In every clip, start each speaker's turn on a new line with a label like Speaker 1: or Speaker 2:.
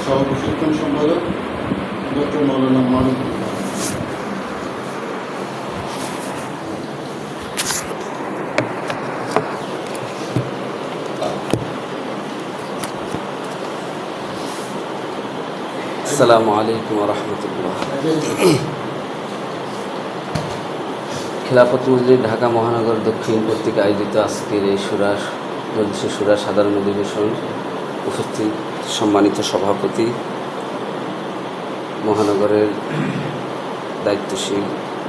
Speaker 1: সহ-প্রশিক্ষণ সম্পাদক ডক্টর মৌলানা মারুফুল্লাহ।
Speaker 2: আসসালামু আলাইকুম ওয়া রাহমাতুল্লাহ। খিলাফত মজলিস ঢাকা মহানগর দক্ষিণ কর্তৃক আয়োজিত আজকের এই সুরা সাধারণ অধিবেশন উপস্থিত সম্মানিত সভাপতি, মহানগরের দায়িত্বশীল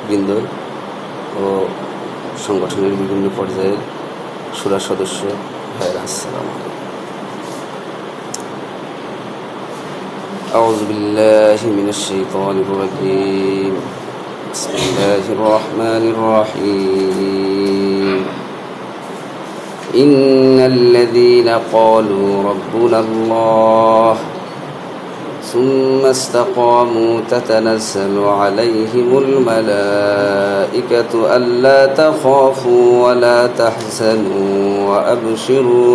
Speaker 2: বৃন্দ ও সংগঠনের বিভিন্ন পর্যায়ের সুরা সদস্য ভাইয়েরা, আসসালামু আলাইকুম। أعوذ بالله من الشيطان الرجيم. بسم الله الرحمن الرحيم. إن الذين قالوا ربنا الله ثم استقاموا تتنزل عليهم الملائكة ألا تخافوا ولا تحزنوا وأبشروا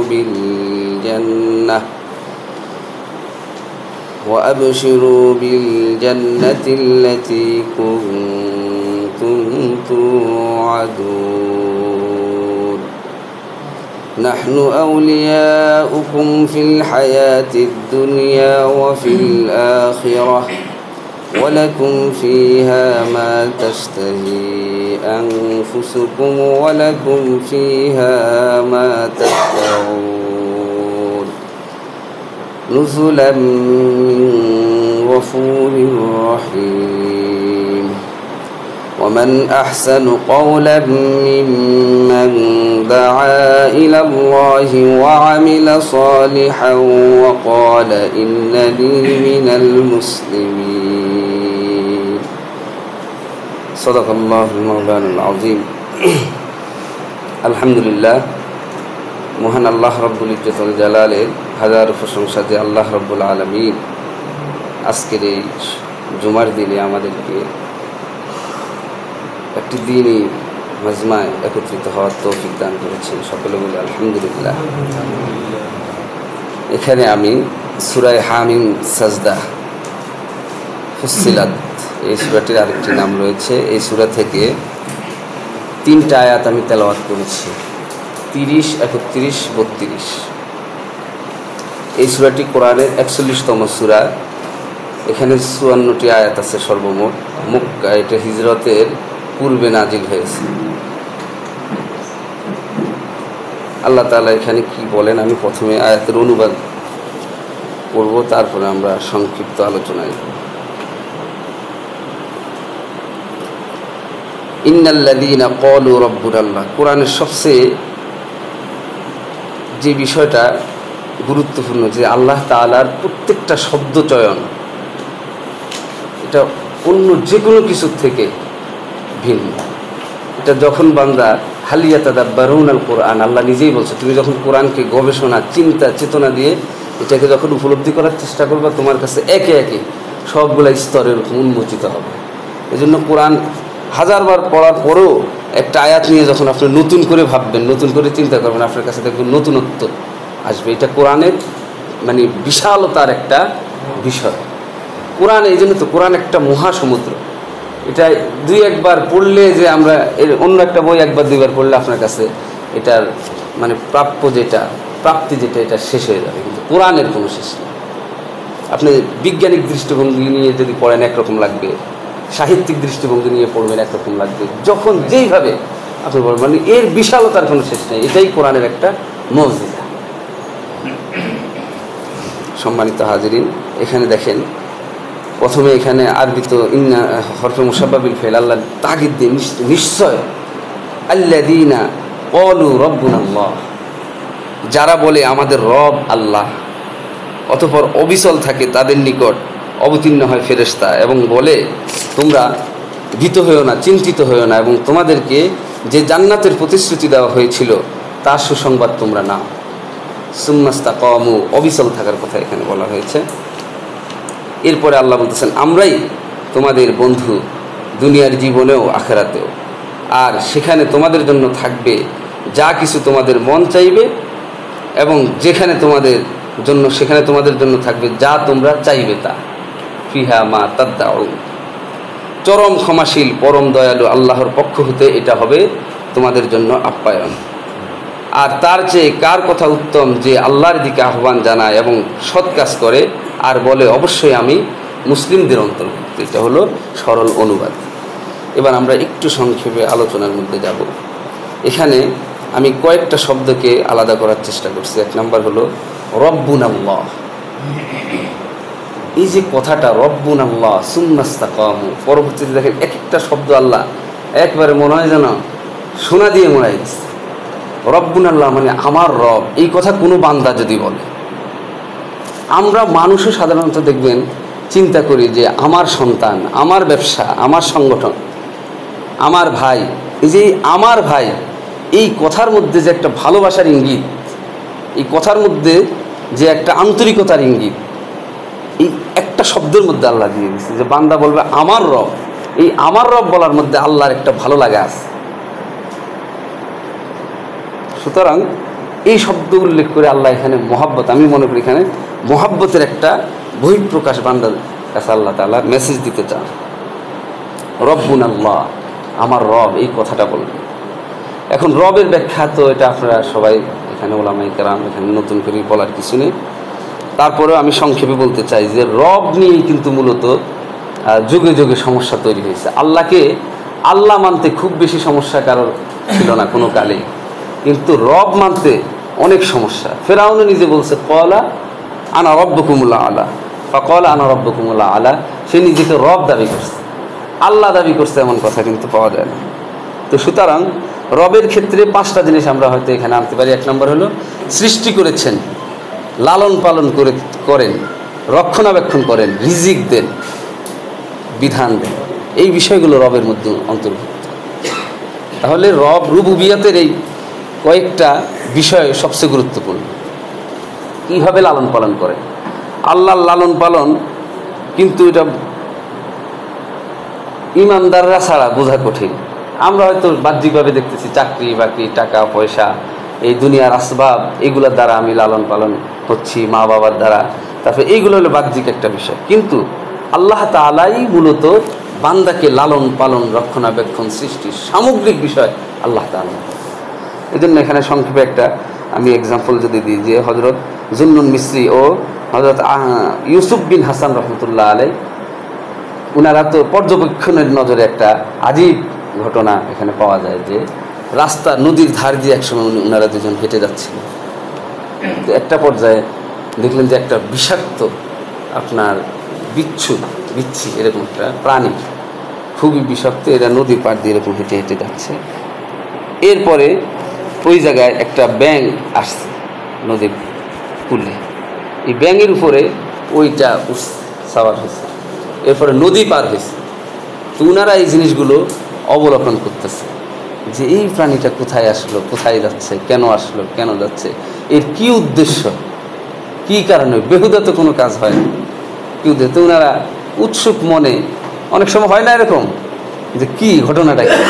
Speaker 2: بالجنة التي كنتم توعدون. نحن أولياؤكم في الحياة الدنيا وفي الآخرة ولكم فيها ما تشتهي أنفسكم ولكم فيها ما تدعون نزلا من غفور رحيم. ومن أحسن قولا ممن دعا إلى الله وعمل صالحا وقال إنني من المسلمين. صدق الله المولانا العظيم. الحمد لله. মহান আল্লাহ রব্বুল ইজ্জতুল জালালের হাজার প্রশংসা যে আল্লাহ রব্বুল আলামিন আজকের এই জুমার দিনে আমাদেরকে একটি দিনই মাজমায় একত্রিত হওয়ার তৌফিক দান করেছেন। সকলে বলে আলহামদুলিল্লাহ। এখানে আমি সূরা হামিম সাজদা ফুসসিলাত, এই সূরাটির আরেকটি নাম রয়েছে, এই সূরা থেকে 3টা আয়াত আমি তেলাওয়াত করেছি, 30, 31, 32। এই সূরাটি কোরআনের 41তম সূরা। এখানে 54টি আয়াত আছে সর্বমোট। মক্কা, এটা হিজরতের পূর্বে নাজিল হয়েছে। আল্লাহ তাআলা এখানে কি বলেন আমি প্রথমে আয়াতের অনুবাদ করব, তারপরে আমরা সংক্ষিপ্ত আলোচনায় যাব। ইন্নাল্লাযীনা ক্বালু রাব্বুনাল্লাহ, কোরআনের সবচেয়ে যে বিষয়টা গুরুত্বপূর্ণ, যে আল্লাহ তাআলার প্রত্যেকটা শব্দ চয়ন এটা অন্য যে কোনো কিছুর থেকে ভিন্ন। এটা যখন বান্দা হালিয়া তাদাব্বারুনাল কোরআন, আল্লাহ নিজেই বলছে, তুমি যখন কোরআনকে গবেষণা, চিন্তা, চেতনা দিয়ে এটাকে যখন উপলব্ধি করার চেষ্টা করবা, তোমার কাছে একে একে সবগুলা স্তরের উন্মোচিত হবে। এই জন্য কোরআন হাজারবার পড়ার পরেও একটা আয়াত নিয়ে যখন আপনি নতুন করে ভাববেন, নতুন করে চিন্তা করবেন, আপনার কাছে দেখবেন নতুনত্ব আসবে। এটা কোরআনের মানে বিশালতার একটা বিষয়। কোরআন, এই জন্য তো কোরআন একটা মহাসমুদ্র। এটা 2-1বার পড়লে যে আমরা এর অন্য একটা বই 1-2বার পড়লে আপনার কাছে এটার মানে প্রাপ্তি যেটা এটা শেষ হয়ে যাবে, কিন্তু কোরআনের কোনো শেষ নেই। আপনি বিজ্ঞানিক দৃষ্টিভঙ্গি নিয়ে যদি পড়েন একরকম লাগবে, সাহিত্যিক দৃষ্টিভঙ্গি নিয়ে পড়বেন একরকম লাগবে, যখন যেইভাবে আপনি বলবেন, মানে এর বিশালতার কোনো শেষ নেই। এটাই কোরআনের একটা মুজিজা। সম্মানিত হাজিরিন, এখানে দেখেন প্রথমে এখানে আরবিত ইন্না হরফে মুসাব্বাবিল ফেল, আল্লাহ তাগিদ দিয়ে নিশ্চয়, আল্লাযীনা ক্বালু রাব্বুনাল্লাহ, যারা বলে আমাদের রব আল্লাহ, অতঃপর অবিচল থাকে তাদের নিকট অবতীর্ণ হয় ফেরেশতা এবং বলে তোমরা ভীত হয়েও না, চিন্তিত হয়েও না, এবং তোমাদেরকে যে জান্নাতের প্রতিশ্রুতি দেওয়া হয়েছিল তার সুসংবাদ তোমরা নাও। সুম্মাস্তাকামু, অবিচল থাকার কথা এখানে বলা হয়েছে। এরপরে আল্লাহ বলতেছেন, আমরাই তোমাদের বন্ধু দুনিয়ার জীবনেও আখেরাতেও, আর সেখানে তোমাদের জন্য থাকবে যা কিছু তোমাদের মন চাইবে এবং যেখানে তোমাদের জন্য সেখানে তোমাদের জন্য থাকবে যা তোমরা চাইবে তা, ফিহা মা তাদদাউন। চরম ক্ষমাশীল পরম দয়ালু আল্লাহর পক্ষ হতে এটা হবে তোমাদের জন্য আপ্যায়ন। আর তার চেয়ে কার কথা উত্তম যে আল্লাহর দিকে আহ্বান জানায় এবং সৎ কাজ করে আর বলে অবশ্যই আমি মুসলিমদের অন্তর্ভুক্ত। এটা হলো সরল অনুবাদ। এবার আমরা একটু সংক্ষেপে আলোচনার মধ্যে যাব। এখানে আমি কয়েকটা শব্দকে আলাদা করার চেষ্টা করছি। এক নম্বর হলো রব্বুনাল্লাহ। এই যে কথাটা রব্বুনাল্লাহ সুম্মাস্তাকামু, পরবর্তীতে দেখেন এক একটা শব্দ আল্লাহ একবারে মনে হয় যেন সোনা দিয়ে মোড়াই দিচ্ছে। রব্বুনাল্লাহ মানে আমার রব। এই কথা কোনো বান্দা যদি বলে, আমরা মানুষও সাধারণত দেখবেন চিন্তা করি যে আমার সন্তান, আমার ব্যবসা, আমার সংগঠন, আমার ভাই। এই যে আমার ভাই, এই কথার মধ্যে যে একটা ভালোবাসার ইঙ্গিত, এই কথার মধ্যে যে একটা আন্তরিকতার ইঙ্গিত, এই একটা শব্দের মধ্যে আল্লাহ দিয়ে দিচ্ছে যে বান্দা বলবে আমার রব। এই আমার রব বলার মধ্যে আল্লাহর একটা ভালো লাগা আছে। সুতরাং এই শব্দ উল্লেখ করে আল্লাহ এখানে মহাব্বত, আমি মনে করি এখানে মহাব্বতের একটা বহিঃপ্রকাশ বান্দার কাছে আল্লাহ তাআলা মেসেজ দিতে চান। রব্বুনাল্লাহ, আমার রব, এই কথাটা বলবে। এখন রবের ব্যাখ্যা তো এটা আপনারা সবাই এখানে ওলামায়ে কেরাম, এখানে নতুন করে বলার কিছু নেই। তারপরেও আমি সংক্ষেপে বলতে চাই যে রব নিয়েই কিন্তু মূলত যুগে যুগে সমস্যা তৈরি হয়েছে। আল্লাহকে আল্লাহ মানতে খুব বেশি সমস্যা কারোর ছিল না কোনো কালেই, কিন্তু রব মানতে অনেক সমস্যা। ফেরাউন নিজে বলছে ক্বালা আনা রব্বুকুমুল আলা, ফাক্বালা আনা রব্বুকুমুল আলা। সে নিজেকে রব দাবি করছে, আল্লাহ দাবি করছে এমন কথা কিন্তু পাওয়া যায় না। তো সুতরাং রবের ক্ষেত্রে 5টা জিনিস আমরা হয়তো এখানে আনতে পারি। এক নম্বর হলো সৃষ্টি করেছেন, লালন পালন করেন, রক্ষণাবেক্ষণ করেন, রিজিক দেন, বিধান দেন। এই বিষয়গুলো রবের মধ্যে অন্তর্ভুক্ত। তাহলে রব রুবুবিয়তের এই কয়েকটা বিষয় সবচেয়ে গুরুত্বপূর্ণ। কীভাবে লালন পালন করে আল্লাহর লালন পালন, কিন্তু এটা ইমানদাররা ছাড়া বোঝা কঠিন। আমরা হয়তো বাহ্যিকভাবে দেখতেছি চাকরি বাকরি, টাকা পয়সা, এই দুনিয়ার আসবাব, এগুলোর দ্বারা আমি লালন পালন হচ্ছি, মা বাবার দ্বারা। তারপরে এইগুলো হলো বাহ্যিক একটা বিষয়, কিন্তু আল্লাহ তাআলাই মূলত বান্দাকে লালন পালন, রক্ষণাবেক্ষণ, সৃষ্টির সামগ্রিক বিষয় আল্লাহ তাআলা। এই জন্য এখানে সংক্ষেপে একটা আমি এক্সাম্পল যদি দিই যে হযরত জুন্নুন মিসরি ও হযরত ইউসুফ বিন হাসান রহমতুল্লাহ আলাই, ওনারা তো পর্যবেক্ষণের নজরে একটা আজীব ঘটনা এখানে পাওয়া যায় যে রাস্তা নদীর ধার দিয়ে একসময় ওনারা দুজন হেঁটে যাচ্ছিলেন। তো একটা পর্যায়ে দেখলেন যে একটা বিষাক্ত আপনার বিচ্ছি এরকম একটা প্রাণী, খুবই বিষাক্ত, এরা নদীর পাড় দিয়ে এরকম হেঁটে হেঁটে যাচ্ছে। এরপরে ওই জায়গায় একটা ব্যাঙ আসছে নদীর কূলে, এই ব্যাঙের উপরে ওইটা সাওয়ার হয়েছে, এরপরে নদী পার হয়েছে। তো ওনারা এই জিনিসগুলো অবলোকন করতেছে যে এই প্রাণীটা কোথায় আসলো, কোথায় যাচ্ছে, কেন আসলো, কেন যাচ্ছে, এর কি উদ্দেশ্য, কি কারণে, বেহুদা তো কোনো কাজ হয় না, কি উদ্দেশ্য। তো ওনারা উৎসুক মনে, অনেক সময় হয় না এরকম যে কি ঘটনাটা কি,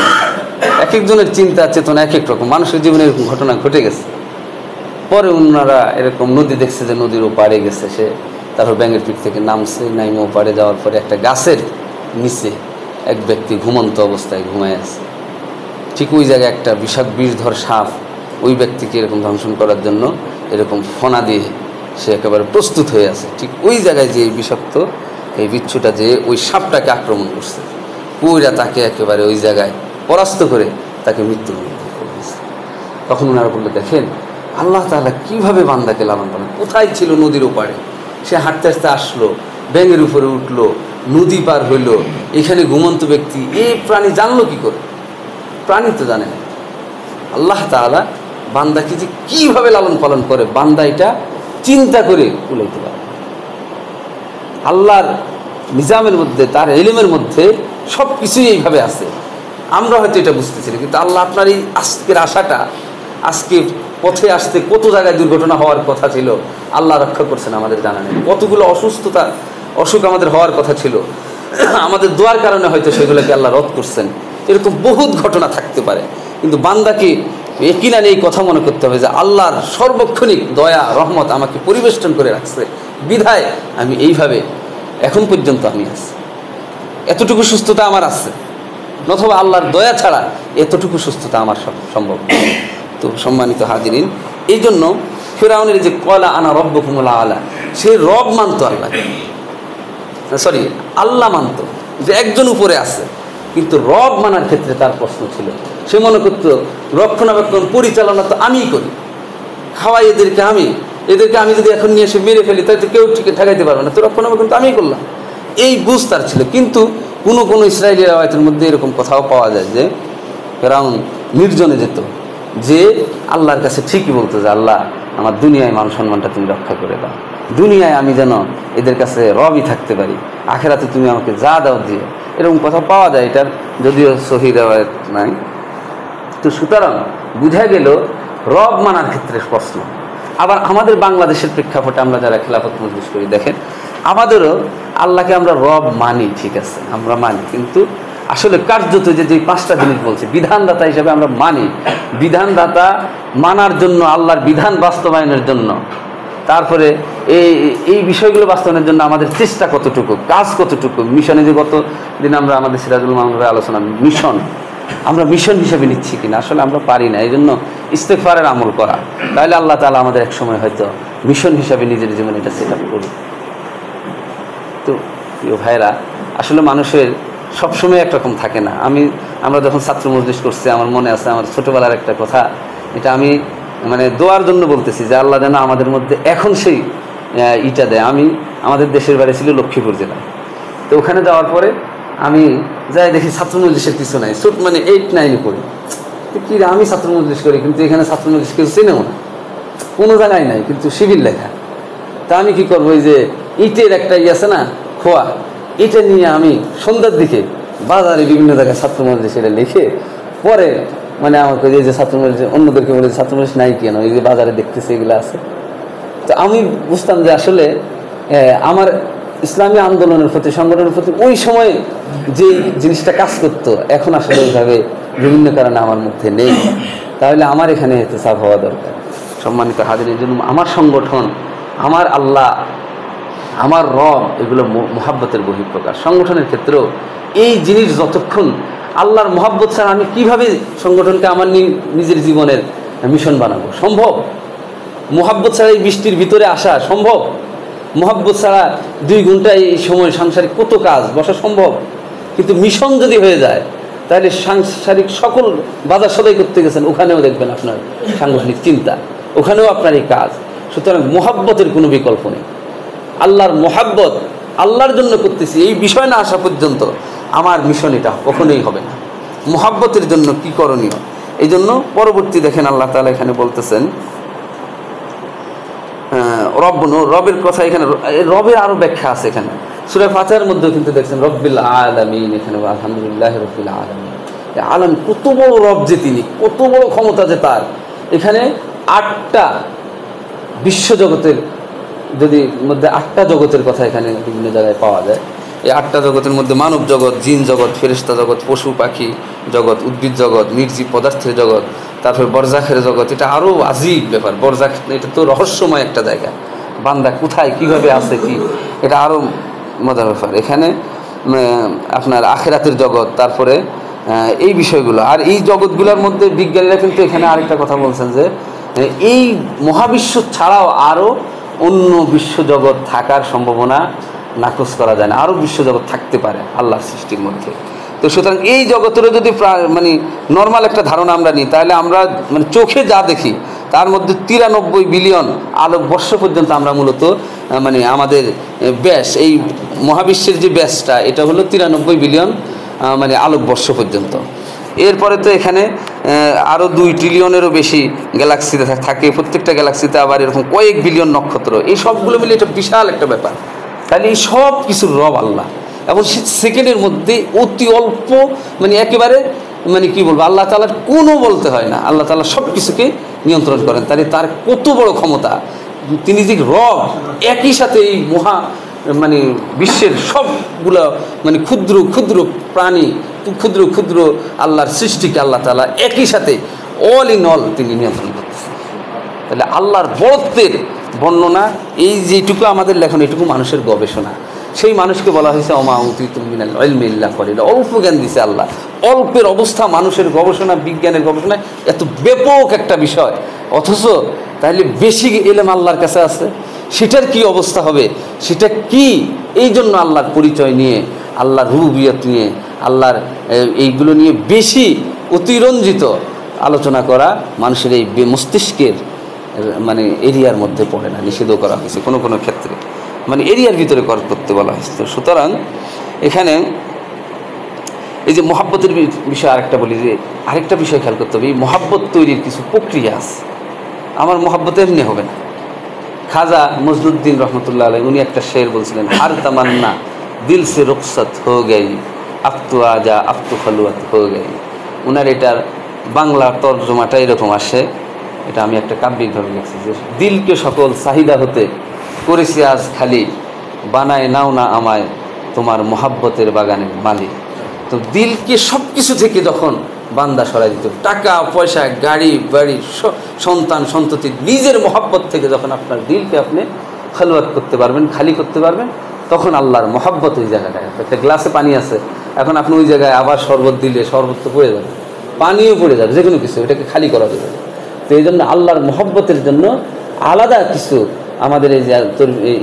Speaker 2: এক একজনের চিন্তা চেতনা এক এক রকম, মানুষের জীবনে এরকম ঘটনা ঘটে গেছে। পরে ওনারা এরকম নদী দেখছে যে নদীর ওপারে গেছে সে, তারপর ব্যাঙের পিঠ থেকে নামছে, নাইমে ওপারে যাওয়ার পরে একটা গাছের নিচে এক ব্যক্তি ঘুমন্ত অবস্থায় ঘুমায় আছে। ঠিক ওই জায়গায় একটা বিষধর সাপ ওই ব্যক্তিকে এরকম ধ্বংসন করার জন্য এরকম ফনা দিয়ে সে একেবারে প্রস্তুত হয়ে আছে। ঠিক ওই জায়গায় যে বিষাক্ত এই বিচ্ছুটা যে ওই সাপটাকে আক্রমণ করছে, পুরা তাকে একেবারে ওই জায়গায় পরাস্ত করে তাকে মৃত্যুবরণ করেছে। তখন ওনারা বললে দেখেন আল্লাহ তাআলা কীভাবে বান্দাকে লালন পালন, কোথায় ছিল নদীর ওপারে, সে হাঁটতে হাঁটতে আসলো, ব্যাঙের উপরে উঠলো, নদী পার হইল, এখানে ঘুমন্ত ব্যক্তি, এই প্রাণী জানলো কি করে? প্রাণী তো জানে না। আল্লাহ তাআলা বান্দাকে যে কীভাবে লালন পালন করে বান্দা এটা চিন্তা করে উলাইতে পারে। আল্লাহর নিজামের মধ্যে, তার ইলমের মধ্যে সব কিছুই এইভাবে আছে। আমরা হয়তো এটা বুঝতেছি না, কিন্তু আল্লাহ আপনার এই আজকের আশাটা, আজকে পথে আসতে কত জায়গায় দুর্ঘটনা হওয়ার কথা ছিল আল্লাহ রক্ষা করছেন আমাদের জানা নেই। কতগুলো অসুখ আমাদের হওয়ার কথা ছিল, আমাদের দোয়ার কারণে হয়তো সেগুলোকে আল্লাহ রদ করছেন। এরকম বহুত ঘটনা থাকতে পারে, কিন্তু বান্দাকে একিনান এই কথা মনে করতে হবে যে আল্লাহর সর্বক্ষণিক দয়া রহমত আমাকে পরিবেষ্টন করে রাখছে, বিধায় আমি এইভাবে এখন পর্যন্ত আমি আছি, এতটুকু সুস্থতা আমার আছে, অথবা আল্লাহর দয়া ছাড়া এতটুকু সুস্থতা আমার সম্ভব। তো সম্মানিত হাজিরিন, এই জন্য ফিরআউনের যে ক্বালা আনা রব্বুকুমুল আলা, সে রব মানত আল্লাহকে, সরি আল্লাহ মানত যে একজন উপরে আছে, কিন্তু রব মানার ক্ষেত্রে তার প্রশ্ন ছিল। সে মনে করতো রক্ষণাবেক্ষণ পরিচালনা তো আমিই করি, খাওয়াই এদেরকে আমি যদি এখন নিয়ে এসে মেরে ফেলি তাহলে তো কেউ ঠিক ঠেকাইতে পারবে না, তো রক্ষণাবেক্ষণ তো আমিই করলাম, এই বুঝ তার ছিল। কিন্তু কোনো ইসরায়েলি রাওয়ায়াতের মধ্যে এরকম কথাও পাওয়া যায় যে ফিরআউন নির্জনে যেত, যে আল্লাহর কাছে ঠিকই বলতো যে আল্লাহ আমার দুনিয়ায় মান সম্মানটা তুমি রক্ষা করে দাও, দুনিয়ায় আমি যেন এদের কাছে রবই থাকতে পারি, আখেরাতে তুমি আমাকে যা দাও দিও, এরকম কথা পাওয়া যায়। এটার যদিও সহিহ রাওয়ায়াত নাই। তো সুতরাং বুঝা গেল রব মানার ক্ষেত্রে প্রশ্ন। আবার আমাদের বাংলাদেশের প্রেক্ষাপটে আমরা যারা খেলাফত মজলিস করি, দেখেন আমাদেরও আল্লাহকে আমরা রব মানি, ঠিক আছে আমরা মানি, কিন্তু আসলে কার্যত যে পাঁচটা জিনিস বলছে বিধানদাতা হিসেবে আমরা মানি, বিধানদাতা মানার জন্য, আল্লাহর বিধান বাস্তবায়নের জন্য, তারপরে এই বিষয়গুলো বাস্তবায়নের জন্য আমাদের চেষ্টা কতটুকু, কাজ কতটুকু, মিশনে যে গত দিন আমরা আমাদের সিরাজুল মামুনের আলোচনা, মিশন আমরা মিশন হিসেবে নিচ্ছি কিনা, আসলে আমরা পারি না। এই জন্য ইস্তেগফারের আমল করা, তাহলে আল্লাহ তাআলা আমাদের এক সময় হয়তো মিশন হিসাবে নিজের জীবনে এটা সেট আপ করবে। তো প্রিয় ভাইরা, আসলে মানুষের সবসময় একরকম থাকে না। আমরা যখন ছাত্র মজলিস করছি, আমার মনে আছে আমার ছোটোবেলার একটা কথা, এটা আমি মানে দোয়ার জন্য বলতেছি যে আল্লাহ যেন আমাদের মধ্যে এখন সেই ইটা দেয়। আমাদের দেশের বাড়ি ছিল লক্ষ্মীপুর জেলা। তো ওখানে যাওয়ার পরে আমি যাই দেখি ছাত্র মজলিসের কিছু নাই, মানে 8-9 পড়ি। তো কি আমি ছাত্র মজলিস করি, কিন্তু এখানে ছাত্র মজলিস কিছু চিনেও না, কোনো জায়গায় নাই, কিন্তু শিবির লেখা। তা আমি কি করবো, ওই যে ইটের একটা আছে না খোয়া, এটা নিয়ে আমি সন্ধ্যার দিকে বাজারে বিভিন্ন জায়গায় ছাত্র মজলিস এটা লিখে পরে মানে আমাকে এই যে ছাত্র মজলিস, অন্যদেরকে বলে ছাত্র মজলিস নাই কেন, এই যে বাজারে দেখতেছে এগুলো আছে। তো আমি বুঝতাম যে আসলে আমার ইসলামী আন্দোলনের প্রতি, সংগঠনের প্রতি ওই সময় যে জিনিসটা কাজ করতো, এখন আসলে এইভাবে বিভিন্ন কারণে আমার মধ্যে নেই। তাহলে আমার এখানে ইহতিসাব হওয়া দরকার। সম্মানিত হাজিরের জন্য আমার সংগঠন, আমার আল্লাহ, আমার রব, এগুলো মোহাব্বতের বহিঃপ্রকাশ। সংগঠনের ক্ষেত্রেও এই জিনিস যতক্ষণ আল্লাহর মোহাব্বত ছাড়া আমি কিভাবে সংগঠনকে আমার নিজের জীবনের মিশন বানাবো, সম্ভব? মোহাব্বত ছাড়া এই বৃষ্টির ভিতরে আসা সম্ভব? মোহাব্বত ছাড়া 2 ঘন্টা এই সময় সাংসারিক কত কাজ বসা সম্ভব? কিন্তু মিশন যদি হয়ে যায়, তাহলে সাংসারিক সকল বাজার সদাই করতে গেছেন, ওখানেও দেখবেন আপনার সাংগঠনিক চিন্তা, ওখানেও আপনার এই কাজ। সুতরাং মোহাব্বতের কোনো বিকল্প নেই। আল্লাহর মোহাব্বত আল্লাহর জন্য করতেছি, এই বিষয় না আসা পর্যন্ত আমার মিশন এটা কখনোই হবে না। মোহাব্বতের জন্য কি করণীয়? এই জন্য পরবর্তী দেখেন আল্লাহ তাআলা এখানে বলতেছেন রবের কথা। এখানে রবের আরো ব্যাখ্যা আছে এখানে সূরা ফাতিহার মধ্যেও কিন্তু দেখছেন রব্বিল আলামিন, এখানে আলহামদুলিল্লাহ রব্বিল আলামিন। আলাম কত বড় রব যে তিনি, কত বড় ক্ষমতা যে তার। এখানে 8টা বিশ্বজগতের যদি মধ্যে 8টা জগতের কথা এখানে বিভিন্ন জায়গায় পাওয়া যায়। এই 8টা জগতের মধ্যে মানব জগৎ, জিন জগৎ, ফেরেশতা জগৎ, পশু পাখি জগৎ, উদ্ভিদ জগৎ, নির্জীব পদার্থের জগৎ, তারপর বরজাখের জগৎ। এটা আরও আজীব ব্যাপার। বরজাখ এটা তো রহস্যময় একটা জায়গা, বান্দা কোথায় কিভাবে আছে কি, এটা আরও মজার ব্যাপার। এখানে আপনার আখেরাতের জগৎ, তারপরে এই বিষয়গুলো। আর এই জগৎগুলোর মধ্যে বিজ্ঞানীরা কিন্তু এখানে আরেকটা কথা বলছেন যে এই মহাবিশ্ব ছাড়াও আরও অন্য বিশ্বজগৎ থাকার সম্ভাবনা নাকচ করা যায় না, আরও বিশ্বজগৎ থাকতে পারে আল্লাহর সৃষ্টির মধ্যে। তো সুতরাং এই জগতেরও যদি মানে নর্মাল একটা ধারণা আমরা নিই, তাহলে আমরা মানে চোখে যা দেখি তার মধ্যে 93 বিলিয়ন আলোকবর্ষ পর্যন্ত আমরা মূলত মানে আমাদের ব্যাস, এই মহাবিশ্বের যে ব্যাসটা, এটা হলো 93 বিলিয়ন মানে আলোকবর্ষ পর্যন্ত। এরপরে তো এখানে আরও 2 ট্রিলিয়নেরও বেশি গ্যালাক্সিতে থাকে। প্রত্যেকটা গ্যালাক্সিতে আবার এরকম কয়েক বিলিয়ন নক্ষত্র। এই সবগুলো মিলে এটা বিশাল একটা ব্যাপার। তাহলে এই সব কিছুর রব আল্লাহ, এবং সেকেন্ডের মধ্যে অতি অল্প মানে একেবারে মানে কি বলবো, আল্লাহ তাআলার কোনো বলতে হয় না, আল্লাহ তাআলা সব কিছুকে নিয়ন্ত্রণ করেন। তাহলে তার কত বড় ক্ষমতা। তিনি যে রব, একই সাথে এই মানে বিশ্বের সবগুলো মানে ক্ষুদ্র ক্ষুদ্র প্রাণী, ক্ষুদ্র ক্ষুদ্র আল্লাহর সৃষ্টিকে আল্লাহ তাআলা একই সাথে অল ইন অল তিনি নিয়ন্ত্রণ করতেছেন। তাহলে আল্লাহর বড়ত্বের বর্ণনা এই যেটুকু আমাদের লেখন, এটুকু মানুষের গবেষণা। সেই মানুষকে বলা হয়েছে অমা উতিতুম মিনাল ইলমি ইল্লা কলিলা, অল্প জ্ঞান দিছে আল্লাহ। অল্পের অবস্থা মানুষের গবেষণা, বিজ্ঞানের গবেষণা এত ব্যাপক একটা বিষয়, অথচ তাহলে বেশি ইলম আল্লাহর কাছে আছে, সেটার কি অবস্থা হবে, সেটা কি? এই জন্য আল্লাহর পরিচয় নিয়ে, আল্লাহর রুবুবিয়ত নিয়ে, আল্লাহর এইগুলো নিয়ে বেশি অতিরঞ্জিত আলোচনা করা মানুষের এই মস্তিষ্কের মানে এরিয়ার মধ্যে পড়ে না, নিষিদ্ধ করা হয়েছে কোনো কোনো ক্ষেত্রে, মানে এরিয়ার ভিতরে করতে বলা হয়েছে। সুতরাং এখানে এই যে মহাব্বতের বিষয় আরেকটা বলি, যে আরেকটা বিষয় খেয়াল করতে হবে, এই মহাব্বত তৈরির কিছু প্রক্রিয়া আছে। আমার মহাব্বত এমনি হবে না। খাজা মজনুদ্দিন রহমতুল্লাহ আলাই উনি একটা শের বলছিলেন, হার তামান্না দিল সে রুখসত হো গই, আফতু আজা আফতু খালুয়াত হো গই। উনার এটার বাংলা তর্জমাটা এরকম আসে, এটা আমি একটা কাব্যিকভাবে লিখছি, যে দিলকে সকল চাহিদা হতে করেছি আজ খালি, বানায় নাও না আমায় তোমার মহাব্বতের বাগানের মালিক। তো দিলকে সব কিছু থেকে যখন বান্দা সরাই দিত, টাকা পয়সা, গাড়ি বাড়ি, সন্তান সন্ততি, নিজের মহাব্বত থেকে যখন আপনার দিলকে আপনি খালওয়াত করতে পারবেন, খালি করতে পারবেন, তখন আল্লাহর মহাব্বত ওই জায়গাটায়। একটা গ্লাসে পানি আছে, এখন আপনি ওই জায়গায় আবার শরবত দিলে শরবত তো পড়ে যাবে, পানিও পড়ে যাবে, যে কোনো কিছু, এটাকে খালি করা যাবে। তো এই জন্য আল্লাহর মহব্বতের জন্য আলাদা কিছু আমাদের এই যে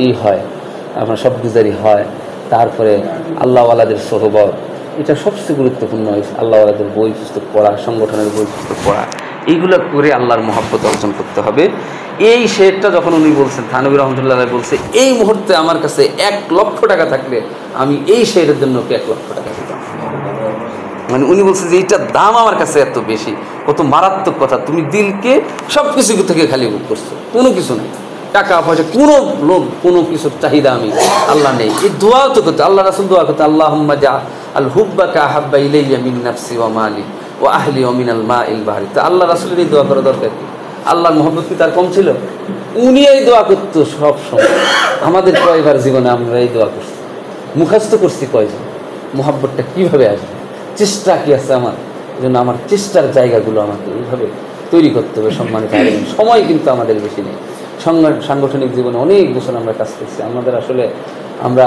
Speaker 2: ই হয়, আপনার সব গুজারি হয়, তারপরে আল্লাহওয়ালাদের সোহবত, এটা সবচেয়ে গুরুত্বপূর্ণ। আল্লাহওয়ালাদের বই পুস্তক পড়া, সংগঠনের বই পুস্তক পড়া, এইগুলো করে আল্লাহর মহব্বত অর্জন করতে হবে। এই শেরটা যখন উনি বলছেন, থানবী রহমতুল্লাহ বলছে, এই মুহূর্তে আমার কাছে 1 লক্ষ টাকা থাকলে আমি এই শেরের জন্য 1 লক্ষ টাকা দিতাম। মানে উনি বলছে যে এইটার দাম আমার কাছে এত বেশি, কত মারাত্মক কথা। তুমি দিলকে সব কিছু থেকে খালি বুক করছো, কোনো কিছু নেই, টাকা পয়সা, কোনো লোভ, কোনো কিছুর চাহিদা আমি আল্লাহ নেই। এই দোয়াও তো করতে, আল্লাহ রাসূল দোয়া করতে, আল্লাহুম্মা জা আল হুব্বাকা আহাব্বা ইলাইয়া মিন নাফসি ওয়া মালি ওয়া আহলি ওয়া মিনাল মাইল বাহরি। তো আল্লাহ রাসূলের এই দোয়া করা দরকার কি? আল্লাহর মহব্বত কি তার কম ছিল? উনি এই দোয়া করতো সব সময়। আমাদের কয়বার জীবনে আমরা এই দোয়া করছি, মুখস্থ করছি কয়জন? মহব্বতটা কীভাবে আসবে, চেষ্টা কি আছে আমার জন্য, আমার চেষ্টার জায়গাগুলো আমাকে এইভাবে তৈরি করতে হবে। সম্মানিত সময় কিন্তু আমাদের বেশি নেই। সাংগঠনিক জীবনে অনেক বছর আমরা কাজ করছি, আমাদের আসলে আমরা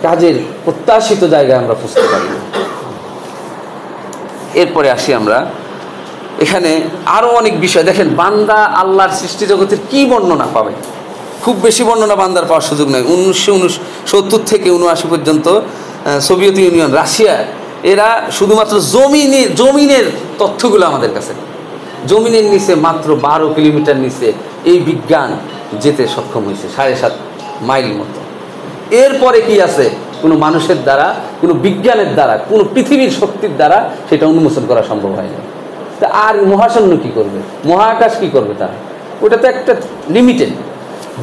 Speaker 2: কাজের প্রত্যাশিত জায়গায় আমরা পৌঁছতে পারি না। এরপরে আসি আমরা এখানে আরও অনেক বিষয়। দেখেন, বান্দা আল্লাহর সৃষ্টি জগতের কী বর্ণনা পাবে? খুব বেশি বর্ণনা বান্দার পাওয়ার সুযোগ নেই। 1970 থেকে 1979 পর্যন্ত সোভিয়েত ইউনিয়ন, রাশিয়া, এরা শুধুমাত্র জমিনের তথ্যগুলো আমাদের কাছে, জমিনের নিচে মাত্র 12 কিলোমিটার নিচে এই বিজ্ঞান যেতে সক্ষম হয়েছে, 7.5 মাইল মতো। এরপরে কি আছে? কোনো মানুষের দ্বারা, কোনো বিজ্ঞানের দ্বারা, কোনো পৃথিবীর শক্তির দ্বারা সেটা উন্মোচন করা সম্ভব হয় না। তা আর মহাশূন্য কী করবে, মহাকাশ কী করবে? তারা ওটা তো একটা লিমিটেড।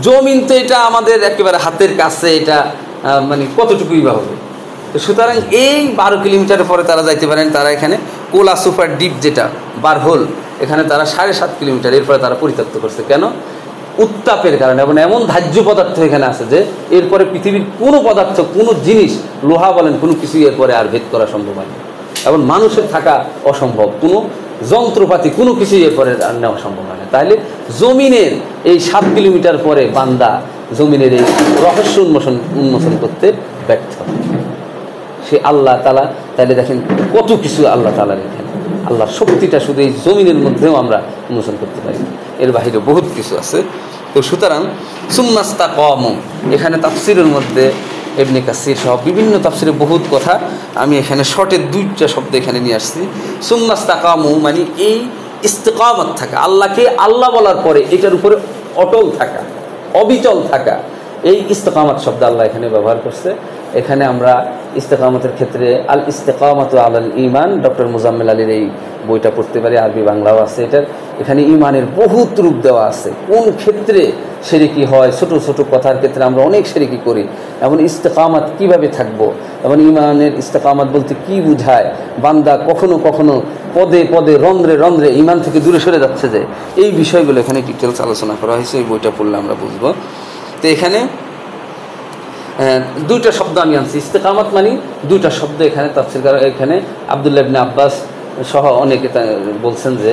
Speaker 2: জমিন তো এটা আমাদের একেবারে হাতের কাছে, এটা মানে কতটুকুই বা হবে। তো সুতরাং এই 12 কিলোমিটারের পরে তারা যাইতে পারেন। তারা এখানে কোলা সুপার ডিপ, যেটা বারহোল, এখানে তারা 7.5 কিলোমিটার, এরপরে তারা পরিত্যক্ত করছে। কেন? উত্তাপের কারণে। এবং এমন ধার্য পদার্থ এখানে আছে যে এরপরে পৃথিবীর কোনো পদার্থ, কোনো জিনিস, লোহা বলেন, কোনো কিছুই এরপরে আর ভেদ করা সম্ভব হয় না। এবং মানুষের থাকা অসম্ভব, কোনো যন্ত্রপাতি, কোনো কিছুই এরপরে আর নেওয়া সম্ভব হয় না। তাহলে জমিনের এই 7 কিলোমিটার পরে বান্দা জমিনের এই রহস্য উন্মোচন করতে ব্যর্থ। সে আল্লাহ তাআলা, তাহলে দেখেন কত কিছু আল্লাহ তাআলার এখানে, আল্লাহর শক্তিটা শুধু এই জমিনের মধ্যেও আমরা উন্মোচন করতে পারি, এর বাহিরে বহুত কিছু আছে। তো সুতরাং সুম্মাস্তাকামু, এখানে তাফসিরের মধ্যে ইবনে কাসির সহ বিভিন্ন তাফসিরে বহুত কথা, আমি এখানে শর্টে 2টা শব্দ এখানে নিয়ে আসছি। সুম্মাস্তাকামু মানে এই ইস্তিকামত থাকা, আল্লাহকে আল্লাহ বলার পরে এটার উপরে অটল থাকা, অবিচল থাকা, এই ইস্তিকামত শব্দ আল্লাহ এখানে ব্যবহার করছে। এখানে আমরা ইস্তিকামতের ক্ষেত্রে আল ইস্তিকামাতু আলাল ঈমান, ডক্টর মুজাম্মেল আলীর এই বইটা পড়তে পারি, আরবি বাংলাও আছে এটার। এখানে ঈমানের বহুত রূপ দেওয়া আছে, কোন ক্ষেত্রে শিরকি হয়, ছোট ছোট কথার ক্ষেত্রে আমরা অনেক শিরকি করি, এমন ইস্তিকামাত কিভাবে থাকবো, এবং ঈমানের ইস্তিকামাত বলতে কি বুঝায়, বান্দা কখনো কখনো পদে পদে রন্ধ্রে রন্ধ্রে ঈমান থেকে দূরে সরে যাচ্ছে, যে এই বিষয়গুলো এখানে ডিটেলস আলোচনা করা হয়েছে। এই বইটা পড়লে আমরা বুঝবো। তো এখানে 2টা শব্দ আমি আনছি, ইস্তিকামাত মানে 2টা শব্দ এখানে তাফসীর করা। এখানে আব্দুল্লাহ ইবনে আব্বাস সহ অনেকে বলছেন যে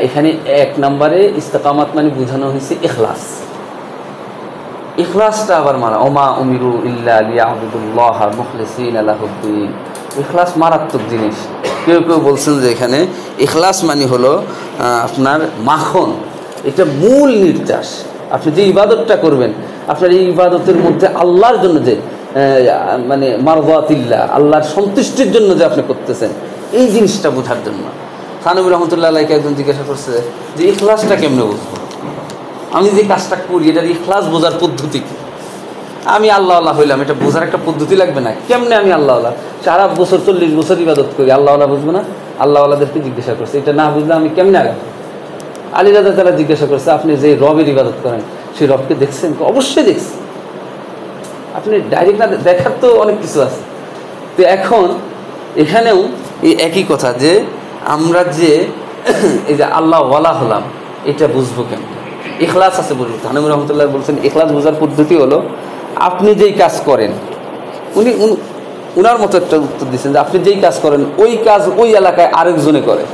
Speaker 2: এখানে 1 নম্বরে ইস্তেকামাত মানে বোঝানো হয়েছে ইখলাস। ইখলাসটা আবার মারা, ওমা উমিরু ইল্লা লিয়াবুদুল্লাহ মুখলিসিনা লাহুদ্দিন। ইখলাস মারাত্মক জিনিস। কেউ কেউ বলছেন যে এখানে ইখলাস মানে হলো আপনার মাখন, এটা মূল নির্যাস। আপনি যে ইবাদতটা করবেন, আপনার এই ইবাদতের মধ্যে আল্লাহর জন্য যে মানে মারদাতিল্লাহ, আল্লাহর সন্তুষ্টির জন্য যে আপনি করতেছেন, এই জিনিসটা বোঝার জন্য। থানবী রহমতুল্লাহ আলাইকে একজন জিজ্ঞাসা করছে যে ইখলাসটা কেমনে বুঝবো, আমি যে কাজটা করি এটার ইখলাস বোঝার পদ্ধতি কী? আমি আল্লাহ আল্লাহ হইলাম, এটা বোঝার একটা পদ্ধতি লাগবে না? কেমনে আমি আল্লাহ আল্লাহ সারা বছর 40 বছর ইবাদত করি, আল্লাহ আল্লাহ বুঝবো না? আল্লাহ আল্লাহদেরকে জিজ্ঞাসা করছে, এটা না বুঝলে আমি কেমনে আগাম? আলী রাজা তারা জিজ্ঞাসা করছে, আপনি যে রবের ইবাদত করেন সেই রবকে দেখছেন? অবশ্যই দেখছি। আপনি ডাইরেক্ট না দেখার তো অনেক কিছু আছে। তো এখন এখানেও এই একই কথা যে আমরা যে এই যে আল্লাহ ওয়ালা হলাম, এটা বুঝবো কেমন? ইখলাস আছে বুঝবো। থানবী রহমতুল্লাহ বলছেন ইখলাস বোঝার পদ্ধতি হলো আপনি যেই কাজ করেন, উনার মতো একটা উত্তর দিচ্ছেন যে আপনি যেই কাজ করেন ওই কাজ ওই এলাকায় আরেকজনে করে,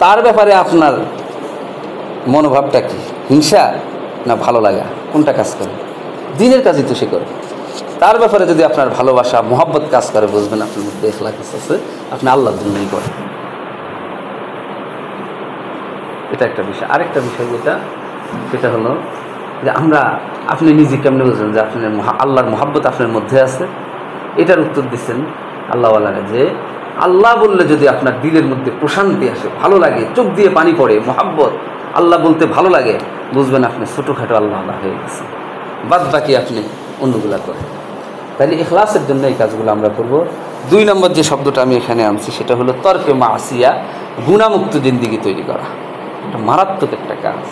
Speaker 2: তার ব্যাপারে আপনার মনোভাবটা কি? হিংসা না ভালো লাগা? কোনটা কাজ করে? দিনের কাজই তো সে করে। তার ব্যাপারে যদি আপনার ভালোবাসা মোহাব্বত কাজ করে, বুঝবেন আপনার মধ্যে ইখলাস আছে, আপনি আল্লাহর জন্যই করেন। এটা একটা বিষয়। আরেকটা বিষয় সেটা হলো যে আপনি নিজে কেমনে বুঝবেন যে আপনার আল্লাহর মোহাব্বত আপনার মধ্যে আছে? এটার উত্তর দিচ্ছেন আল্লাহওয়ালারা যে আল্লাহ বললে যদি আপনার দিলের মধ্যে প্রশান্তি আসে, ভালো লাগে, চোখ দিয়ে পানি পড়ে, মোহাব্বত, আল্লাহ বলতে ভালো লাগে, বুঝবেন আপনি ছোটোখাটো আল্লাহ আল্লাহ হয়ে গেছে, বাদ বাকি আপনি অন্যগুলা করেন। তাহলে ইখলাসের জন্য এই কাজগুলো আমরা করব। 2 নম্বর যে শব্দটা আমি এখানে আনছি সেটা হলো তর্কে মাসিয়া, গুনাহমুক্ত জিন্দেগি তৈরি করা। এটা মারাত্মক একটা কাজ।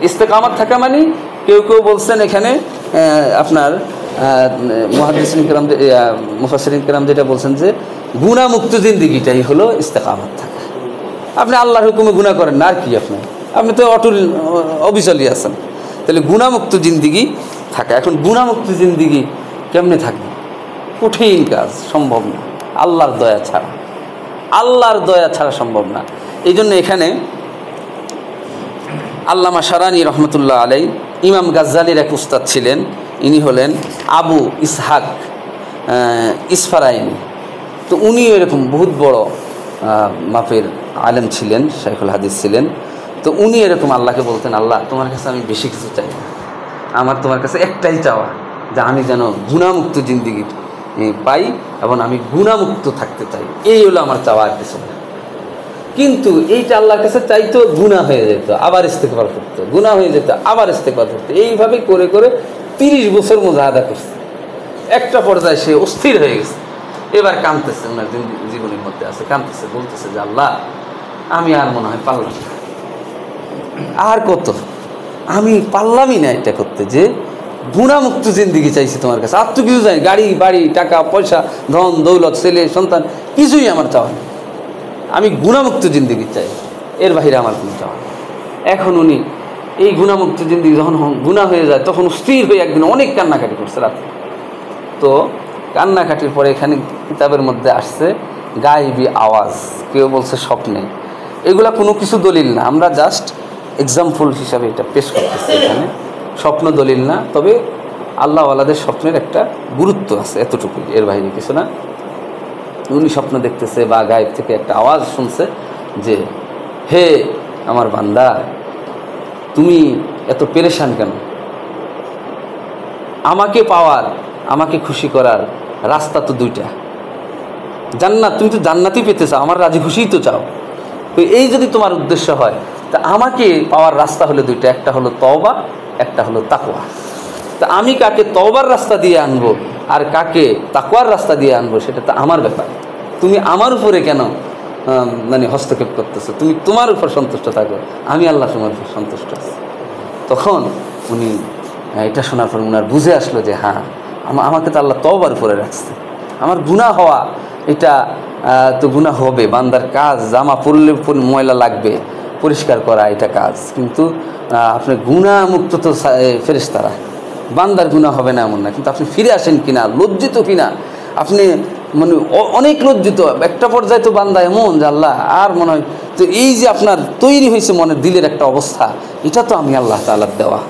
Speaker 2: ইস্তেকামত থাকা মানে কেউ কেউ বলছেন এখানে আপনার মুহাদ্দিসিন কিরাম, মুফাসসিরিন কিরাম যেটা বলছেন যে গুনাহমুক্ত জিন্দেগিটাই হলো ইস্তেকামত থাকা। আপনি আল্লাহর হুকুমে গুনাহ করেন না, আর কি আপনি তো অবিচলই আছেন। তাহলে গুনাহমুক্ত জিন্দেগি থাকা। এখন গুনাহমুক্ত জিন্দেগি কেমনে থাকবে? কঠিন কাজ, সম্ভব না আল্লাহর দয়া ছাড়া। আল্লাহর দয়া ছাড়া সম্ভব না। এই জন্য এখানে আল্লামা শারানি রহমতুল্লাহ আলাই, ইমাম গাজ্জালির এক উস্তাদ ছিলেন, ইনি হলেন আবু ইসহাক ইসফারাইনি। তো উনিও এরকম বহুত বড় মাপের আলেম ছিলেন, শাইখুল হাদিস ছিলেন। তো উনি এরকম আল্লাহকে বলতেন, আল্লাহ তোমার কাছে আমি বেশি কিছু চাই না, আমার তোমার কাছে একটাই চাওয়া যে আমি যেন গুনাহমুক্ত জিন্দেগি পাই এবং আমি গুনাহমুক্ত থাকতে চাই, এই হলো আমার চাওয়া, আর কিছু না। কিন্তু এইটা আল্লাহর কাছে চাইতো, গুনাহ হয়ে যেত, আবার ইস্তেগফার করতো, গুনাহ হয়ে যেত, আবার ইস্তেগফার করতো। এইভাবে করে করে 30 বছর মুজাহাদা করছে। একটা পর্যায়ে সে অস্থির হয়ে গেছে, এবার কাঁদতেছে, ওনার জীবনের মধ্যে আছে, কাঁদতেছে, বলতেছে যে আল্লাহ আমি আর মনে হয় পারলাম না, আর কত, আমি পারলামই না এটা করতে, যে গুনাহমুক্ত জিন্দেগি চাইছি তোমার কাছে, আর তো কিছু চাই, গাড়ি বাড়ি টাকা পয়সা ধন দৌলত ছেলে সন্তান কিছুই আমার চাওয়া নেই, আমি গুনাহমুক্ত জিন্দেগি চাই, এর বাহিরে আমার কোনো চাওয়া নেই। এখন উনি এই গুনাহমুক্ত জিন্দেগি যখন গুনাহ হয়ে যায় তখন স্থির হয়ে একদিন অনেক কান্নাকাটি করছে রাতে। তো কান্নাকাটির পরে এখানে কিতাবের মধ্যে আসছে গায়েবী আওয়াজ, কেউ বলছে স্বপ্নে। এগুলা কোনো কিছু দলিল না, আমরা জাস্ট এক্সাম্পল হিসাবে এটা পেশ করতেছি এখানে, স্বপ্ন দলিল না। তবে আল্লাহওয়ালাদের স্বপ্নের একটা গুরুত্ব আছে, এতটুকুই, এর বাইরে কিছু না। উনি স্বপ্ন দেখতেছে বা গায়েব থেকে একটা আওয়াজ শুনছে যে হে আমার বান্দা, তুমি এত পেরেশান কেন? আমাকে পাওয়ার, আমাকে খুশি করার রাস্তা তো 2টা, জান্নাত, তুমি তো জান্নাতই পেতে চাও, আমার রাজি খুশিই তো চাও। তো এই যদি তোমার উদ্দেশ্য হয়, তা আমাকে পাওয়ার রাস্তা হলো 2টা, একটা হলো তওবা, একটা হলো তাকওয়া। তা আমি কাকে তওবার রাস্তা দিয়ে আনবো আর কাকে তাকওয়ার রাস্তা দিয়ে আনবো সেটা তো আমার ব্যাপার। তুমি আমার উপরে কেন মানে হস্তক্ষেপ করতেছো? তুমি তোমার উপর সন্তুষ্ট থাকো, আমি আল্লাহ তোমার উপর সন্তুষ্ট আছি। তখন উনি এটা শোনার পর উনার বুঝে আসলো যে হ্যাঁ, আমাকে তো আল্লাহ তওবার উপরে রাখছে, আমার গুনাহ হওয়া এটা তো গুনাহ হবে, বান্দার কাজ, জামা পরলে ময়লা লাগবে, পরিষ্কার করা এটা কাজ, কিন্তু আপনি গুনাহ মুক্ত তো ফেরেশতারা, বান্দার গুনাহ হবে না এমন না, কিন্তু আপনি ফিরে আসেন কিনা, লজ্জিত কিনা, আপনি মানে অনেক লজ্জিত। একটা পর্যায়ে তো বান্দা এমন যে আল্লাহ আর মনে হয় তো এই যে আপনার তৈরি হয়েছে মনের দিলের একটা অবস্থা, এটা তো আমি আল্লাহ তাআলার দেওয়া।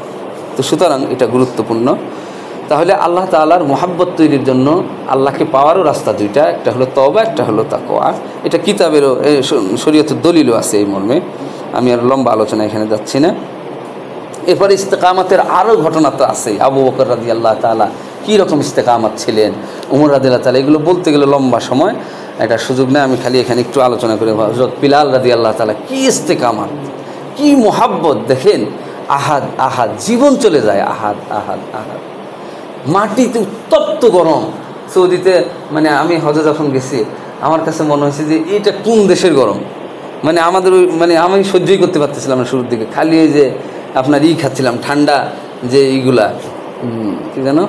Speaker 2: তো সুতরাং এটা গুরুত্বপূর্ণ। তাহলে আল্লাহ তাআলার মোহাব্বত তৈরির জন্য আল্লাহকে পাওয়ারও রাস্তা দুইটা, একটা হলো তওবা, একটা হলো তাকওয়া। এটা কিতাবেরও শরীয়তের দলিলও আছে এই মর্মে। আমি আর লম্বা আলোচনা এখানে যাচ্ছি না। এরপরে ইস্তেকামতের আরও ঘটনা তো আছে। আবু বকর রাদিয়াল্লাহু তাআলা কী রকম ইস্তেকামত ছিলেন, উমর রাদিয়াল্লাহু তাআলা, এগুলো বলতে গেলে লম্বা সময়, এটা সুযোগ নেই। আমি খালি এখানে একটু আলোচনা করে। হযরত বিলাল রাদিয়াল্লাহু তাআলা কী ইস্তেকামত, কী মোহাব্বত দেখেন। আহাদ আহাদ, জীবন চলে যায়, আহাদ আহাদ আহাদ। মাটিতে উত্তপ্ত গরম সৌদিতে, মানে আমি হজে যখন গেছি আমার কাছে মনে হয়েছে যে এটা কোন দেশের গরম। মানে আমাদের ওই মানে আমি সহ্যই করতে পারতেছিলাম না শুরুর দিকে। খালি এই যে আপনার খাচ্ছিলাম ঠান্ডা, যে এইগুলা কি জানো,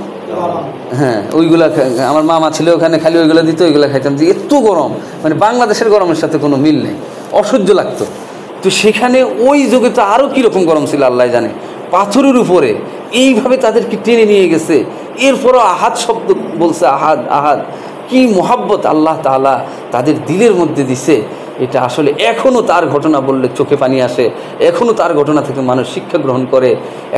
Speaker 2: হ্যাঁ ওইগুলা। আমার মামা ছিল ওখানে, খালি ওইগুলো দিত, ওইগুলো খাইতাম। যে এত গরম, মানে বাংলাদেশের গরমের সাথে কোনো মিল নেই, অসহ্য লাগতো। তো সেখানে ওই যুগে তো আরও কীরকম গরম ছিল আল্লাহ জানে। পাথরের উপরে এইভাবে তাদেরকে টেনে নিয়ে গেছে, এরপরও আহাদ শব্দ বলছে, আহাদ আহাদ। কি মোহাব্বত আল্লাহ তাআলা তাদের দিলের মধ্যে দিছে, এটা আসলে এখনও তার ঘটনা বললে চোখে পানি আসে। এখনও তার ঘটনা থেকে মানুষ শিক্ষা গ্রহণ করে।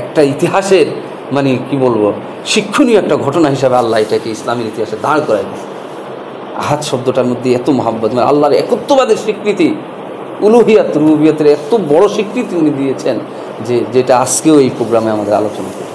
Speaker 2: একটা ইতিহাসের মানে কি বলবো, শিক্ষণীয় একটা ঘটনা হিসাবে আল্লাহ এটাকে ইসলামের ইতিহাসে দাঁড় করায় দিয়েছে। আহাদ শব্দটার মধ্যে এত মোহাব্বত, মানে আল্লাহর একত্ববাদের স্বীকৃতি, উলুহিয়াত রুবুবিয়তের এত বড় স্বীকৃতি উনি দিয়েছেন, যেটা আজকেও এই প্রোগ্রামে আমাদের আলোচনা করি।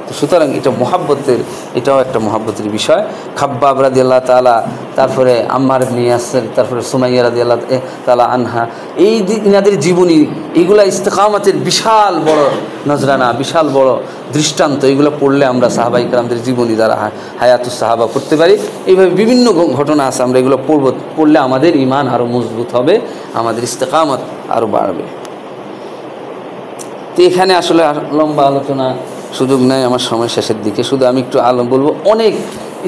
Speaker 2: তো সুতরাং এটা মোহাব্বতের, এটাও একটা মোহাব্বতের বিষয়। খাব্বাব রাদিয়াল্লাহু তাআলা, তারপরে আম্মার ইবনে ইয়াসির, তারপরে সুমাইয়া রাদিয়াল্লাহু তাআলা আনহা, এই ইনাদের জীবনী, এইগুলা ইস্তেকামতের বিশাল বড় নজরানা, বিশাল বড় দৃষ্টান্ত। এগুলো পড়লে আমরা সাহাবায়ে কেরামদের জীবনী দ্বারা হায়াতুস সাহাবা পড়তে পারি। এইভাবে বিভিন্ন ঘটনা আছে, আমরা এগুলো পড়লে আমাদের ঈমান আরও মজবুত হবে, আমাদের ইস্তেকামত আরও বাড়বে। তো এখানে আসলে লম্বা আলোচনা সুযোগ নেই, আমার সময় শেষের দিকে। শুধু আমি একটু বলবো, অনেক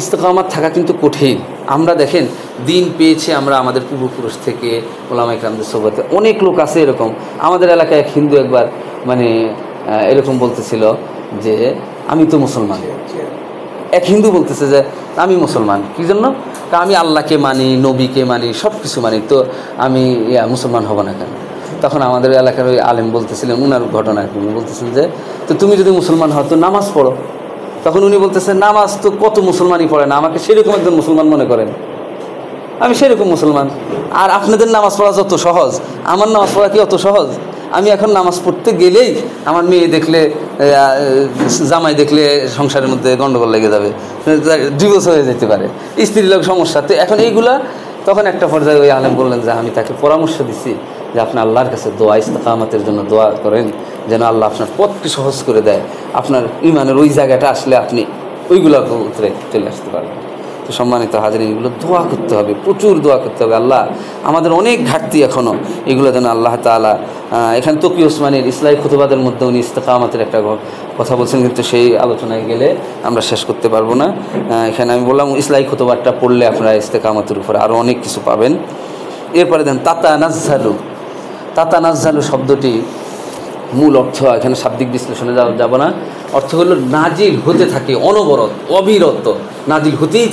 Speaker 2: ইস্তেকামত থাকা কিন্তু কঠিন। আমরা দেখেন দিন পেয়েছি আমরা আমাদের পূর্বপুরুষ থেকে, ওলামায়ে কেরামদের সোহবতে। অনেক লোক আছে এরকম। আমাদের এলাকায় এক হিন্দু একবার মানে এরকম বলতেছিল যে আমি তো মুসলমান। এক হিন্দু বলতেছে যে আমি মুসলমান, কী জন্য? তা আমি আল্লাহকে মানি, নবীকে মানি, সব কিছু মানি, তো আমি মুসলমান হব না কেন? তখন আমাদের এলাকার ওই আলেম বলতেছিলেন, উনার ঘটনা উনি বলতেছেন যে তো তুমি যদি মুসলমান হও তো নামাজ পড়ো। তখন উনি বলতেছেন নামাজ তো কত মুসলমানই পড়ে না, আমাকে সেরকম একজন মুসলমান মনে করেন, আমি সেরকম মুসলমান। আর আপনাদের নামাজ পড়া যত সহজ, আমার নামাজ পড়া কি অত সহজ? আমি এখন নামাজ পড়তে গেলেই আমার মেয়ে দেখলে, জামাই দেখলে সংসারের মধ্যে গন্ডগোল লেগে যাবে, ডিভোর্স হয়ে যেতে পারে, স্ত্রীর লোক সমস্যা। তো এখন এইগুলা, তখন একটা পর্যায়ে ওই আলেম বললেন যে আমি তাকে পরামর্শ দিছি যে আপনি আল্লাহর কাছে দোয়া, ইস্তেকামতের জন্য দোয়া করেন, যেন আল্লাহ আপনার পথকে সহজ করে দেয়, আপনার ঈমানের ওই জায়গাটা আসলে আপনি ওইগুলোর উত্তরে চলে আসতে পারবেন। তো সম্মানিত হাজিরিন, এগুলো দোয়া করতে হবে, প্রচুর দোয়া করতে হবে। আল্লাহ আমাদের অনেক ঘাটতি এখনও, এগুলো যেন আল্লাহ তাআলা, এখানে তকি ওসমানীর ইসলাহি খুতবাদের মধ্যে উনি ইস্তেকামতের একটা কথা বলছেন, কিন্তু সেই আলোচনায় গেলে আমরা শেষ করতে পারবো না। এখানে আমি বললাম ইসলাহি খুতবাটা পড়লে আপনারা ইস্তেকামতের উপরে আরও অনেক কিছু পাবেন। এরপরে দেন তাতানাজ্জালু। তাতানাজ্জালু শব্দটি মূল অর্থ, এখানে শাব্দিক বিশ্লেষণে যাব না। অর্থ হলো নাজিল হতে থাকে, অনবরত, অবিরত নাজিল হতেই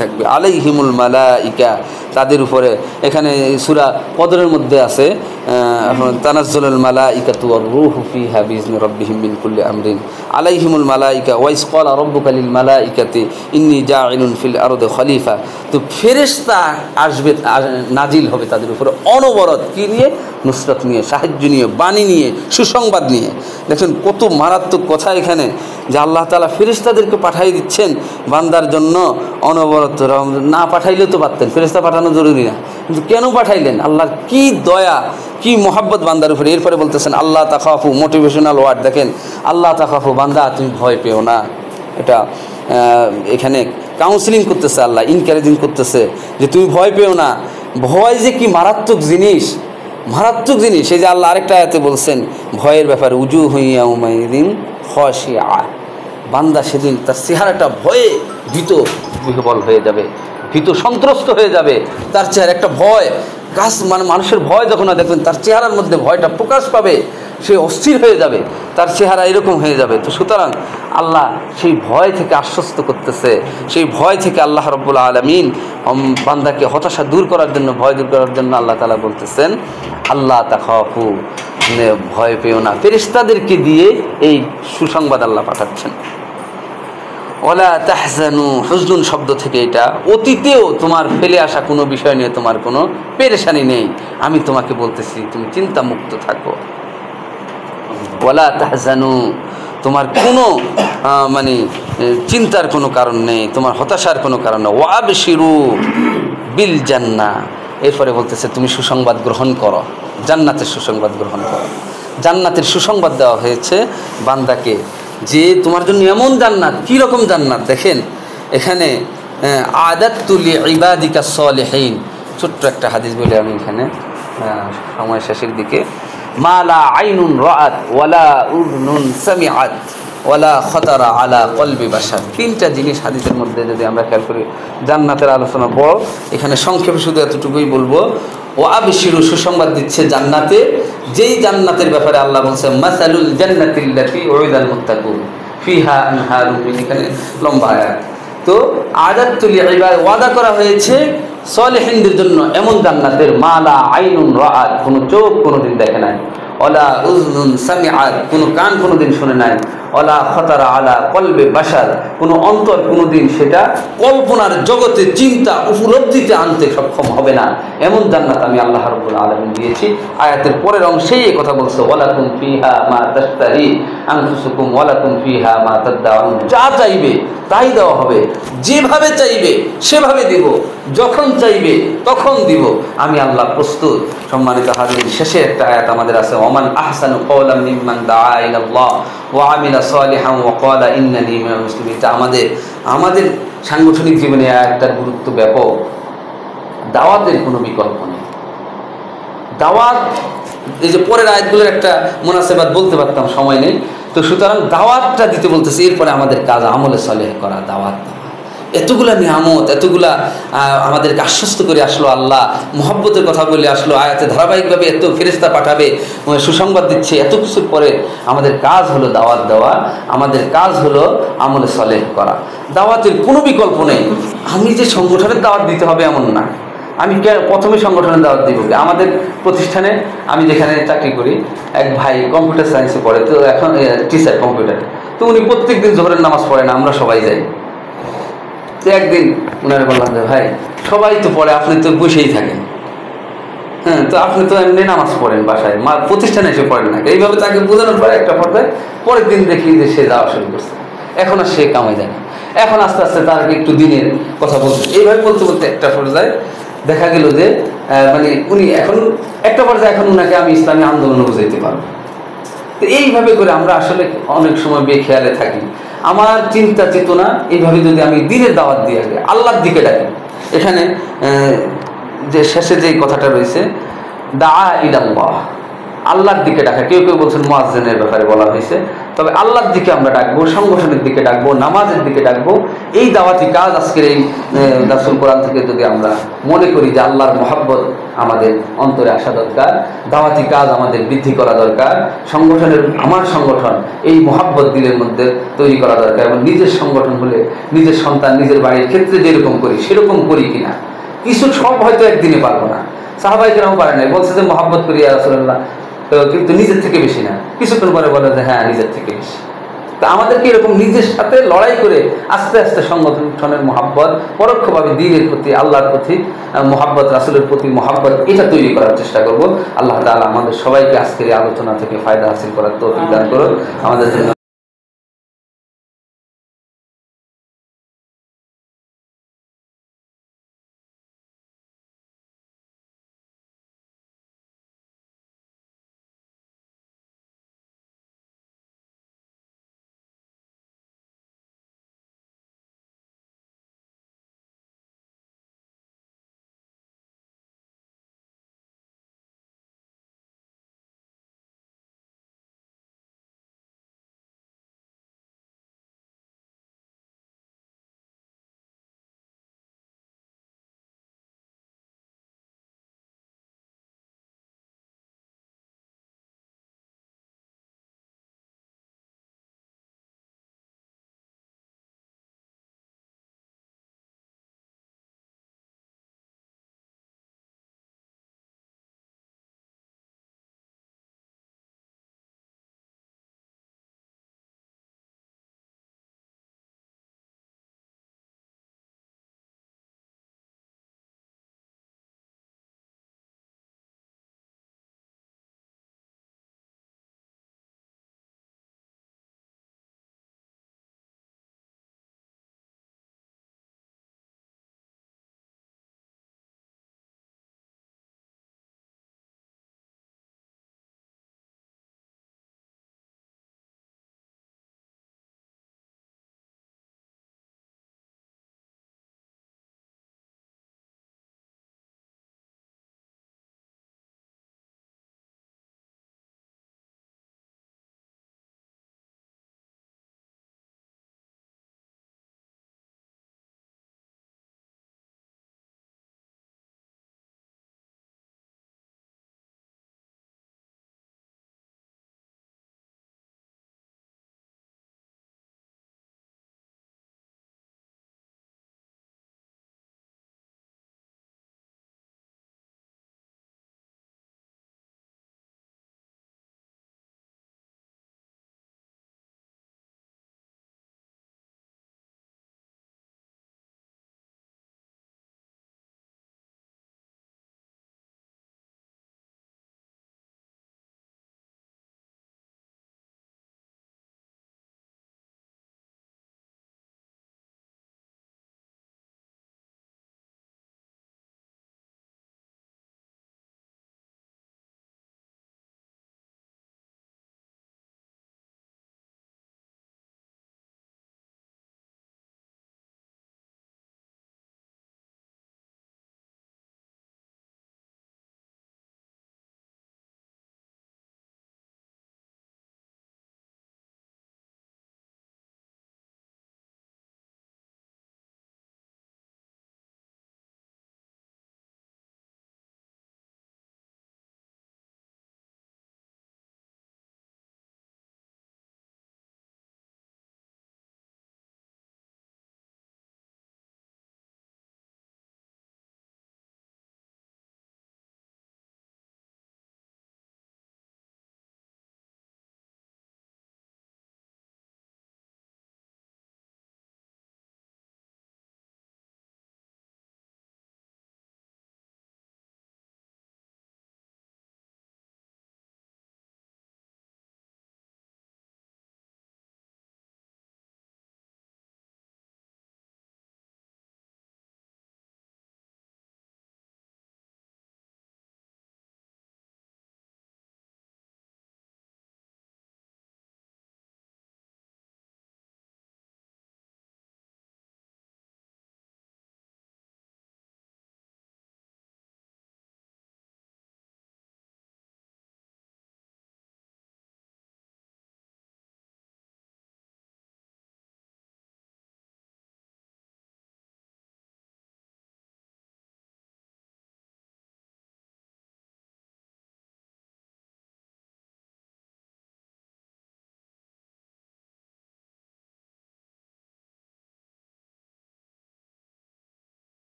Speaker 2: থাকবে। আলাইহিমুল মালাইকা, তাদের উপরে। এখানে সূরা কদরের মধ্যে আছে তানাজ্জালুল মালাইকাতু ওয়ার রূহু ফিহা বিইজনি রাব্বিহিম মিন কুল্লি আমরিন আলাইহিমুল মালাইকা ওয়া ইজ ক্বালা রাব্বুকা লিল মালাইকাতি ইন্নী জাইলুন ফিল আরদি খলিফা। তো ফেরেশতা আসবে, নাজিল হবে তাদের উপরে অনবরত। কি নিয়ে? নুসরত নিয়ে, সাহায্য নিয়ে, বাণী নিয়ে, সুসংবাদ নিয়ে। দেখেন কত মারাত্মক কথা এখানে, যে আল্লাহ তাআলা ফেরেশতাদেরকে পাঠিয়ে দিচ্ছেন বান্দার জন্য অনবরত। না পাঠাইলেও তো পারতেন, ফেরেশতা পাঠানো জরুরি না, কিন্তু কেন পাঠাইলেন? আল্লাহর কি দয়া, কি মোহাব্বত বান্দার উপরে। এরপরে বলতেছেন আল্লাহ তাখাফু, মোটিভেশনাল ওয়ার্ড। দেখেন আল্লাহ তাখাফু, বান্দা তুমি ভয় পেও না। এটা এখানে কাউন্সিলিং করতেছে আল্লাহ, ইনকারেজিং করতেছে যে তুমি ভয় পেও না। ভয় যে কি মারাত্মক জিনিস, মারাত্মক জিনিস। এই যে আল্লাহ আরেকটা আয়াতে বলছেন ভয়ের ব্যাপারে, উজুহু ইয়াউমাইযিন খাশিআ, বান্দা সেদিন তার চেহারাটা ভয়ে ভীত বিহ্বল হয়ে যাবে, ভীত সন্ত্রস্ত হয়ে যাবে। তার চেহারা একটা ভয়, গাছ মানে মানুষের ভয় যখন দেখবেন তার চেহারার মধ্যে ভয়টা প্রকাশ পাবে, সে অস্থির হয়ে যাবে, তার চেহারা এরকম হয়ে যাবে। তো সুতরাং আল্লাহ সেই ভয় থেকে আশ্বস্ত করতেছে, সেই ভয় থেকে আল্লাহ রাব্বুল আলামিন বান্দাকে হতাশা দূর করার জন্য, ভয় দূর করার জন্য আল্লাহ তাআলা বলতেছেন আল্লাহ তাখাফু, ভয় পেও না। ফেরেশতাদেরকে দিয়ে এই সুসংবাদ আল্লাহ পাঠাচ্ছেন। ওয়ালা তাহজানু, হুজনুন শব্দ থেকে এটা অতীতেও তোমার ফেলে আসা কোনো বিষয় নিয়ে তোমার কোনো পেরেশানি নেই, আমি তোমাকে বলতেছি তুমি চিন্তামুক্ত থাকো। ওয়ালা তাহজানু, তোমার কোনো মানে চিন্তার কোনো কারণ নেই, তোমার হতাশার কোনো কারণ নেই। ওয়াবশিরু বিল জান্নাহ, এরপরে বলতেছে তুমি সুসংবাদ গ্রহণ করো, জান্নাতের সুসংবাদ গ্রহণ করো। জান্নাতের সুসংবাদ দেওয়া হয়েছে বান্দাকে, যে তোমার জন্য এমন জান্নাত। কী রকম জান্নাত দেখেন এখানে, আদাত্তু লিইবাদিকা সলিহিন, ছোট্ট একটা হাদিস বলে আমি এখানে সময় শেষের দিকে, মা লা আইনুন রাআত ওয়ালা উযনুন সামিআত ওয়ালা খাতারা আলা কলবি বাশার। তিনটা জিনিস হাদিসের মধ্যে যদি আমরা খেয়াল করি, জান্নাতের আলোচনা বড়, এখানে সংক্ষেপে শুধু এতটুকুই বলবো। ও আবশিরু, সুসংবাদ দিচ্ছে জান্নাতে, যেই জান্নাতের ব্যাপারে আল্লাহ বলছে মাসালুল জান্নাতিল্লাতী উইদাল মুত্তাকুন ফিহা আনহারুম মিন, এখানে লম্বা আয়াত। তো আদাত্তু লিইবাদ, ওয়াদা করা হয়েছে সলিহিনদের জন্য এমন জান্নাতের, মালা আইনুন রাআত, কোনো চোখ কোনোদিন দেখে নাই, ওয়ালা উযনুন সামিআত, কোনো কান কোনোদিন শুনে নাই, ওয়ালা খাতারা আলা কলবে বাশার, কোনো অন্তর কোনোদিন সেটা কল্পনার জগতে চিন্তা উপলব্ধিতে আনতে সক্ষম হবে না, এমন জান্নাত আমি আল্লাহ রাব্বুল আলামিন দিয়েছি। আয়াতের পরের অংশেই এই কথা বলছে, ওয়ালাকুম ফিহা মা তাশতাহি আনফুসুকুম ওয়ালাকুম ফিহা মা তাদদাউন, যা চাইবে তাই দেওয়া হবে, যেভাবে চাইবে সেভাবে দিব, যখন চাইবে তখন দিব, আমি আল্লাহ প্রস্তুত। সম্মানিত হাজিরিন, শেষে একটা আয়াত আমাদের আছে, ওমান আহসানু কওলাম মিম্মান দাআ ইলাল্লাহ ওয়া আমিলা সালিহান ওয়া ক্বালা ইন্নানি মিনাল মুসলিমিন। এটা আমাদের সাংগঠনিক জীবনে আয়াতটার গুরুত্ব ব্যাপক। দাওয়াতের কোনো বিকল্প নেই। দাওয়াত, এই যে পরের আয়াতগুলোর একটা মুনাসেবাত বলতে পারতাম, সময় নেই, তো সুতরাং দাওয়াতটা দিতে বলতেছি। এরপরে আমাদের কাজ আমলে সালেহ করা, দাওয়াত দেওয়া। এতগুলা নিয়ামত, এতগুলা আমাদেরকে আশ্বস্ত করে আসলো আল্লাহ, মুহাব্বতের কথা বলে আসলো, আয়াতে ধারাবাহিকভাবে এত ফেরেশতা পাঠাবে, সুসংবাদ দিচ্ছে, এত কিছুর পরে আমাদের কাজ হলো দাওয়াত দেওয়া, আমাদের কাজ হলো আমলে সালেহ করা। দাওয়াতের কোনো বিকল্প নেই। আমি যে সংগঠনের দাওয়াত দিতে হবে এমন না, আমি প্রথমে সংগঠনের দাওয়াত দিব। আমাদের প্রতিষ্ঠানে আমি যেখানে চাকরি করি, এক ভাই কম্পিউটার সায়েন্সে পড়ে, তো এখন টিচার কম্পিউটারে, তো উনি প্রত্যেক দিন জোহরের নামাজ পড়ে না, আমরা সবাই যাই। তো একদিন উনারে বললাম যে ভাই সবাই তো পড়ে, আপনি তো বসেই থাকেন, হ্যাঁ, তো আপনি তো এমনি নামাজ পড়েন বাসায়, প্রতিষ্ঠানে এসে পড়েন না। এইভাবে তাকে বোঝানোর পরে একটা পর্যায়ে পরের দিন দেখি যে সে যাওয়া শুরু করছে, এখন আর সে কামাই যায় না, এখন আস্তে আস্তে তাকে একটু দিনের কথা বলছে। এইভাবে বলতে বলতে একটা পর্যায়ে দেখা গেল যে মানে উনি এখন একটা পর্যায়ে এখন উনাকে আমি ইসলামী আন্দোলনে বুঝাইতে পারবো। তো এইভাবে করে আমরা আসলে অনেক সময় বেখেয়ালে থাকি। আমার চিন্তা চেতনা এইভাবে যদি আমি দিনের দাওয়াত দিয়ে আগে আল্লাহর দিকে ডাকি, এখানে যে শেষে যে কথাটা রয়েছে দাআ ইলাল্লাহ, আল্লাহর দিকে ডাকা। কেউ কেউ বলছেন মুয়াজ্জিনের ব্যাপারে বলা হয়েছে, তবে আল্লাহর দিকে আমরা ডাকবো, সংগঠনের দিকে ডাকবো, নামাজের দিকে ডাকবো। এই দাওয়াতি কাজ আজকের এই রাসূল কোরআন থেকে যদি আমরা মনে করি যে আল্লাহর মহব্বত আমাদের অন্তরে আসা দরকার, দাওয়াতি কাজ আমাদের বৃদ্ধি করা দরকার, সংগঠনের আমার সংগঠন এই মহব্বত দিলের মধ্যে তৈরি করা দরকার, এবং নিজের সংগঠন হলে নিজের সন্তান নিজের বাড়ির ক্ষেত্রে যেরকম করি সেরকম করি কিনা। কিছু সব হয়তো একদিনে পারবো না, সাহাবায়ে কেরাম পারে নাই, বলছে যে মহব্বত করি ইয়া রাসূলুল্লাহ, কিন্তু নিজের থেকে বেশি না। কিছুক্ষণ পরে বলে যে হ্যাঁ নিজের থেকে বেশি। তা আমাদেরকে এরকম নিজের সাথে লড়াই করে আস্তে আস্তে সংগঠনের মহব্বত, পরোক্ষভাবে দ্বীনের প্রতি, আল্লাহর প্রতি মহব্বত, রাসূলের প্রতি মহব্বত, এটা তৈরি করার চেষ্টা করব। আল্লাহ তাআলা আমাদের সবাইকে আজকের এই আলোচনা থেকে ফায়দা হাসিল করার তৌফিক দান করুন আমাদের জন্য।